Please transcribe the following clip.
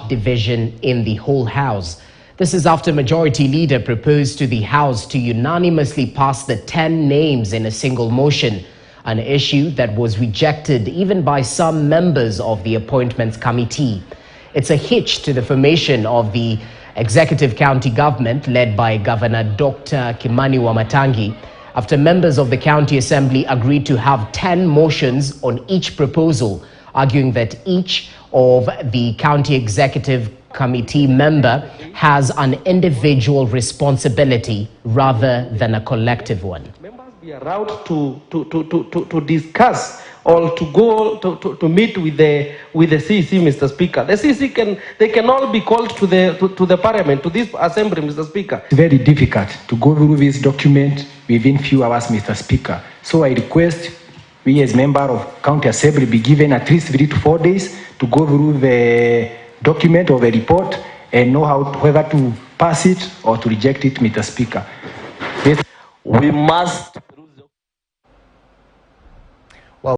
division in the whole House. This is after Majority Leader proposed to the House to unanimously pass the 10 names in a single motion, an issue that was rejected even by some members of the Appointments Committee. It's a hitch to the formation of the Executive County Government led by Governor Dr. Kimani Wamatangi, after members of the County Assembly agreed to have 10 motions on each proposal, arguing that each of the County Executive Committee member has an individual responsibility rather than a collective one. Members be allowed to discuss or to go to meet with the CEC, Mr. Speaker. The CEC can all be called to the Parliament, to this Assembly, Mr. Speaker. It's very difficult to go through this document within few hours, Mr. Speaker. So I request we as member of County Assembly be given at least 3 to 4 days to go through the document or the report and know whether to pass it or to reject it, Mr. Speaker. We must